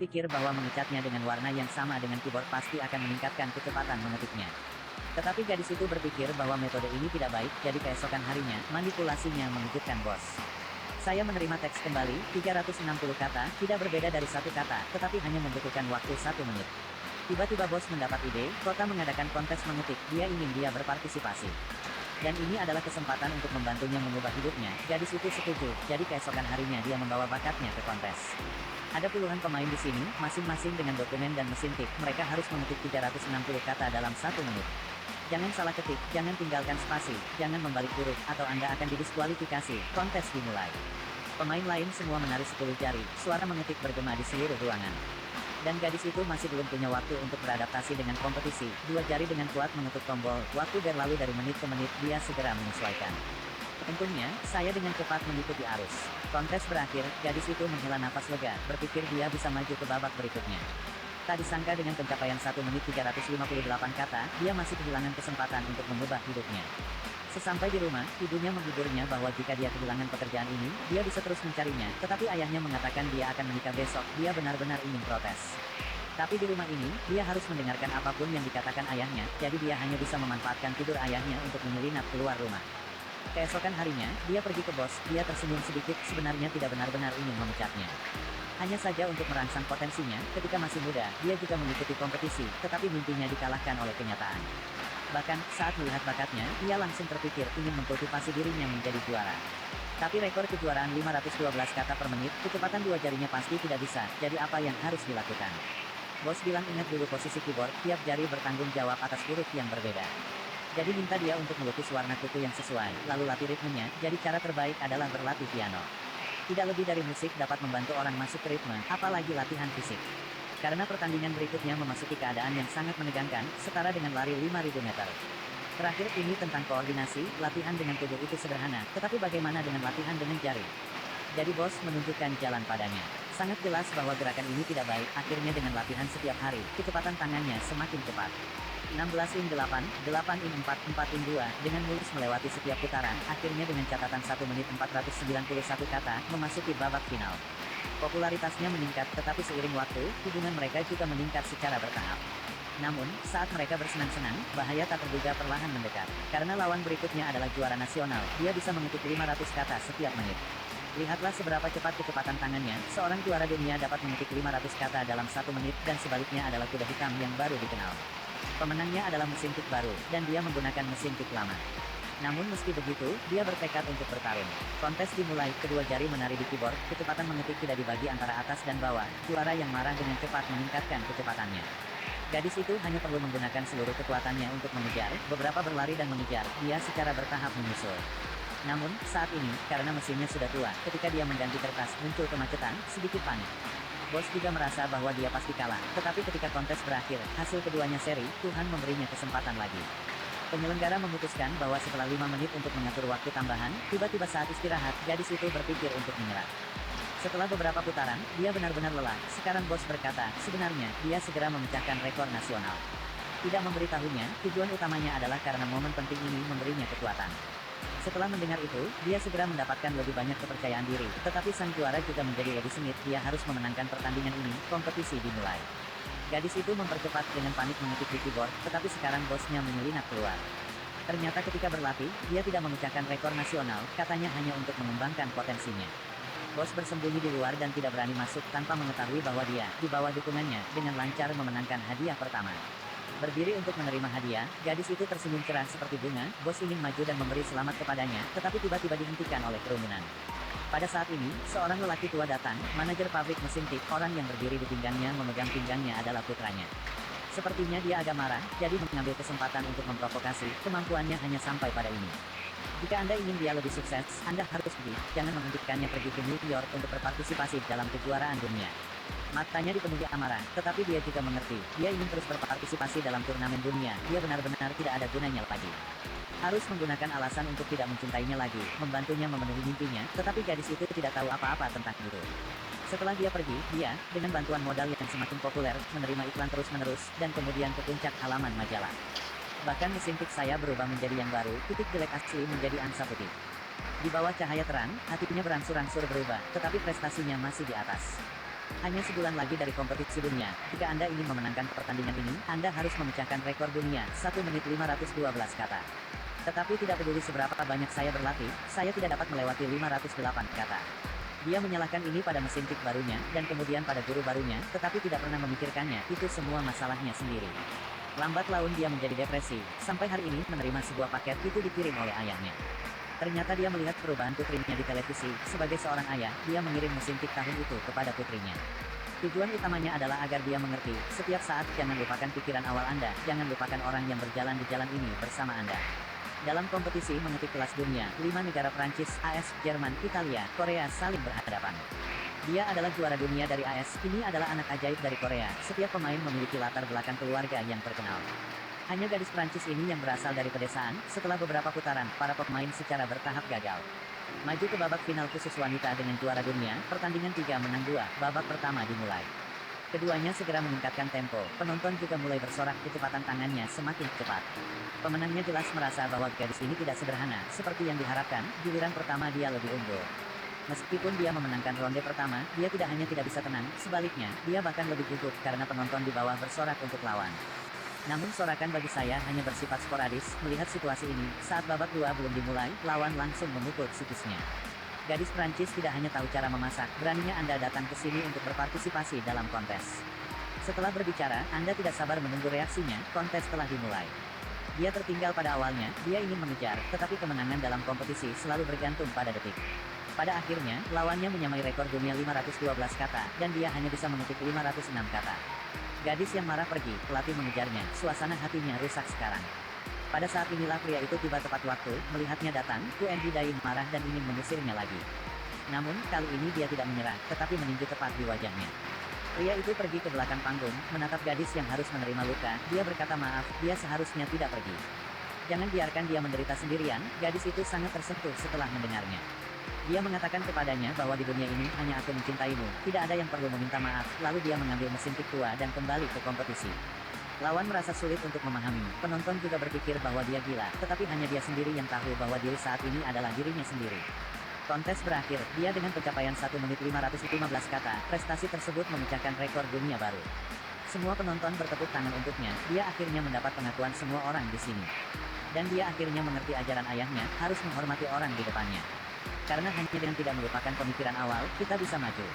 pikir bahwa mengecatnya dengan warna yang sama dengan keyboard pasti akan meningkatkan kecepatan mengetiknya. Tetapi gadis itu berpikir bahwa metode ini tidak baik, jadi keesokan harinya, manipulasinya mengejutkan bos. Saya menerima teks kembali, 360 kata, tidak berbeda dari satu kata, tetapi hanya membutuhkan waktu 1 menit. Tiba-tiba bos mendapat ide, kota mengadakan kontes mengetik, dia ingin dia berpartisipasi. Dan ini adalah kesempatan untuk membantunya mengubah hidupnya, gadis itu setuju, jadi keesokan harinya dia membawa bakatnya ke kontes. Ada puluhan pemain di sini, masing-masing dengan dokumen dan mesin tik, mereka harus mengetik 360 kata dalam 1 menit. Jangan salah ketik, jangan tinggalkan spasi, jangan membalik huruf, atau Anda akan didiskualifikasi. Kontes dimulai. Pemain lain semua menari 10 jari, suara mengetik bergema di seluruh ruangan. Dan gadis itu masih belum punya waktu untuk beradaptasi dengan kompetisi, 2 jari dengan kuat mengetuk tombol, waktu berlalu dari menit ke menit, dia segera menyesuaikan. Untungnya, saya dengan cepat mengikuti arus. Kontes berakhir, gadis itu menghela nafas lega, berpikir dia bisa maju ke babak berikutnya. Tak disangka dengan pencapaian 1 menit 358 kata, dia masih kehilangan kesempatan untuk mengubah hidupnya. Sesampai di rumah, ibunya menghiburnya bahwa jika dia kehilangan pekerjaan ini, dia bisa terus mencarinya, tetapi ayahnya mengatakan dia akan menikah besok, dia benar-benar ingin protes. Tapi di rumah ini, dia harus mendengarkan apapun yang dikatakan ayahnya, jadi dia hanya bisa memanfaatkan tidur ayahnya untuk menyelinap keluar rumah. Keesokan harinya, dia pergi ke bos, dia tersenyum sedikit, sebenarnya tidak benar-benar ingin memecatnya. Hanya saja untuk merangsang potensinya, ketika masih muda, dia juga mengikuti kompetisi, tetapi mimpinya dikalahkan oleh kenyataan. Bahkan, saat melihat bakatnya, ia langsung terpikir ingin mengkultivasi dirinya menjadi juara. Tapi rekor kejuaraan 512 kata per menit, kecepatan 2 jarinya pasti tidak bisa, jadi apa yang harus dilakukan? Bos bilang ingat dulu posisi keyboard, tiap jari bertanggung jawab atas huruf yang berbeda. Jadi minta dia untuk melukis warna kutu yang sesuai, lalu latih ritmenya, jadi cara terbaik adalah berlatih piano. Tidak lebih dari musik dapat membantu orang masuk ke ritme, apalagi latihan fisik. Karena pertandingan berikutnya memasuki keadaan yang sangat menegangkan, setara dengan lari 5.000 meter. Terakhir ini tentang koordinasi, latihan dengan tubuh itu sederhana, tetapi bagaimana dengan latihan dengan jari? Jadi bos menunjukkan jalan padanya. Sangat jelas bahwa gerakan ini tidak baik, akhirnya dengan latihan setiap hari, kecepatan tangannya semakin cepat. 16 in 8, 8 in 4, 4 in 2, dengan mulus melewati setiap putaran, akhirnya dengan catatan 1 menit 491 kata, memasuki babak final. Popularitasnya meningkat, tetapi seiring waktu, hubungan mereka juga meningkat secara bertahap. Namun, saat mereka bersenang-senang, bahaya tak terduga perlahan mendekat. Karena lawan berikutnya adalah juara nasional, dia bisa mengetik 500 kata setiap menit. Lihatlah seberapa cepat kecepatan tangannya, seorang juara dunia dapat mengetik 500 kata dalam 1 menit, dan sebaliknya adalah kuda hitam yang baru dikenal. Pemenangnya adalah mesin tik baru, dan dia menggunakan mesin tik lama. Namun meski begitu, dia bertekad untuk bertarung. Kontes dimulai, kedua jari menari di keyboard, kecepatan mengetik tidak dibagi antara atas dan bawah, juara yang marah dengan cepat meningkatkan kecepatannya. Gadis itu hanya perlu menggunakan seluruh kekuatannya untuk mengejar, beberapa berlari dan mengejar, dia secara bertahap menyusul. Namun, saat ini, karena mesinnya sudah tua, ketika dia mengganti kertas, muncul kemacetan, sedikit panik. Bos juga merasa bahwa dia pasti kalah, tetapi ketika kontes berakhir, hasil keduanya seri, Tuhan memberinya kesempatan lagi. Penyelenggara memutuskan bahwa setelah 5 menit untuk mengatur waktu tambahan, tiba-tiba saat istirahat, gadis itu berpikir untuk menyerah. Setelah beberapa putaran, dia benar-benar lelah, sekarang bos berkata, sebenarnya, dia segera memecahkan rekor nasional. Tidak memberitahunya, tujuan utamanya adalah karena momen penting ini memberinya kekuatan. Setelah mendengar itu, dia segera mendapatkan lebih banyak kepercayaan diri, tetapi sang juara juga menjadi lebih sengit, dia harus memenangkan pertandingan ini, kompetisi dimulai. Gadis itu mempercepat dengan panik mengetik di keyboard, tetapi sekarang bosnya menyelinap keluar. Ternyata ketika berlatih, dia tidak memecahkan rekor nasional, katanya hanya untuk mengembangkan potensinya. Bos bersembunyi di luar dan tidak berani masuk tanpa mengetahui bahwa dia, di bawah dukungannya, dengan lancar memenangkan hadiah pertama. Berdiri untuk menerima hadiah, gadis itu tersenyum cerah seperti bunga, bos ingin maju dan memberi selamat kepadanya, tetapi tiba-tiba dihentikan oleh kerumunan. Pada saat ini, seorang lelaki tua datang, manajer pabrik mesin tik, orang yang berdiri di pinggangnya memegang pinggangnya adalah putranya. Sepertinya dia agak marah, jadi mengambil kesempatan untuk memprovokasi, kemampuannya hanya sampai pada ini. Jika Anda ingin dia lebih sukses, Anda harus pergi, jangan menghentikannya pergi ke New York untuk berpartisipasi dalam kejuaraan dunia. Matanya dipenuhi amarah, tetapi dia juga mengerti, dia ingin terus berpartisipasi dalam turnamen dunia, dia benar-benar tidak ada gunanya lagi. Harus menggunakan alasan untuk tidak mencintainya lagi, membantunya memenuhi mimpinya, tetapi gadis itu tidak tahu apa-apa tentang itu. Setelah dia pergi, dia, dengan bantuan modal yang semakin populer, menerima iklan terus-menerus, dan kemudian ke puncak halaman majalah. Bahkan mesin tik saya berubah menjadi yang baru, titik jelek asli menjadi angsa putih. Di bawah cahaya terang, hatinya berangsur-angsur berubah, tetapi prestasinya masih di atas. Hanya sebulan lagi dari kompetisi dunia, jika Anda ingin memenangkan pertandingan ini, Anda harus memecahkan rekor dunia, 1 menit 512 kata. Tetapi tidak peduli seberapa banyak saya berlatih, saya tidak dapat melewati 508 kata. Dia menyalahkan ini pada mesin tik barunya, dan kemudian pada guru barunya, tetapi tidak pernah memikirkannya, itu semua masalahnya sendiri. Lambat laun dia menjadi depresi, sampai hari ini menerima sebuah paket itu dikirim oleh ayahnya. Ternyata dia melihat perubahan putrinya di televisi, sebagai seorang ayah, dia mengirim mesin tik tahun itu kepada putrinya. Tujuan utamanya adalah agar dia mengerti, setiap saat jangan lupakan pikiran awal Anda, jangan lupakan orang yang berjalan di jalan ini bersama Anda. Dalam kompetisi mengetik kelas dunia, 5 negara Prancis, AS, Jerman, Italia, Korea saling berhadapan. Dia adalah juara dunia dari AS, ini adalah anak ajaib dari Korea, setiap pemain memiliki latar belakang keluarga yang terkenal. Hanya gadis Prancis ini yang berasal dari pedesaan, setelah beberapa putaran, para pemain secara bertahap gagal. Maju ke babak final khusus wanita dengan juara dunia, pertandingan 3 menang 2, babak pertama dimulai. Keduanya segera meningkatkan tempo, penonton juga mulai bersorak kecepatan tangannya semakin cepat. Pemenangnya jelas merasa bahwa gadis ini tidak sederhana, seperti yang diharapkan, giliran pertama dia lebih unggul. Meskipun dia memenangkan ronde pertama, dia tidak hanya tidak bisa tenang, sebaliknya, dia bahkan lebih gugup karena penonton di bawah bersorak untuk lawan. Namun sorakan bagi saya hanya bersifat sporadis, melihat situasi ini, saat babak 2 belum dimulai, lawan langsung memukul psikisnya. Gadis Prancis tidak hanya tahu cara memasak, beraninya Anda datang ke sini untuk berpartisipasi dalam kontes. Setelah berbicara, Anda tidak sabar menunggu reaksinya, kontes telah dimulai. Dia tertinggal pada awalnya, dia ingin mengejar, tetapi kemenangan dalam kompetisi selalu bergantung pada detik. Pada akhirnya, lawannya menyamai rekor dunia 512 kata, dan dia hanya bisa mengetik 506 kata. Gadis yang marah pergi, pelatih mengejarnya, suasana hatinya rusak sekarang. Pada saat inilah pria itu tiba tepat waktu, melihatnya datang, Quen Dai marah dan ingin mengusirnya lagi. Namun, kali ini dia tidak menyerah, tetapi meninju tepat di wajahnya. Pria itu pergi ke belakang panggung, menatap gadis yang harus menerima luka, dia berkata maaf, dia seharusnya tidak pergi. Jangan biarkan dia menderita sendirian, gadis itu sangat tersentuh setelah mendengarnya. Dia mengatakan kepadanya bahwa di dunia ini hanya aku mencintaimu, tidak ada yang perlu meminta maaf, lalu dia mengambil mesin tik tua dan kembali ke kompetisi. Lawan merasa sulit untuk memahami, penonton juga berpikir bahwa dia gila, tetapi hanya dia sendiri yang tahu bahwa diri saat ini adalah dirinya sendiri. Kontes berakhir, dia dengan pencapaian 1 menit 515 kata, prestasi tersebut memecahkan rekor dunia baru. Semua penonton bertepuk tangan untuknya, dia akhirnya mendapat pengakuan semua orang di sini. Dan dia akhirnya mengerti ajaran ayahnya, harus menghormati orang di depannya. Karena hanya dengan tidak melupakan pemikiran awal, kita bisa maju.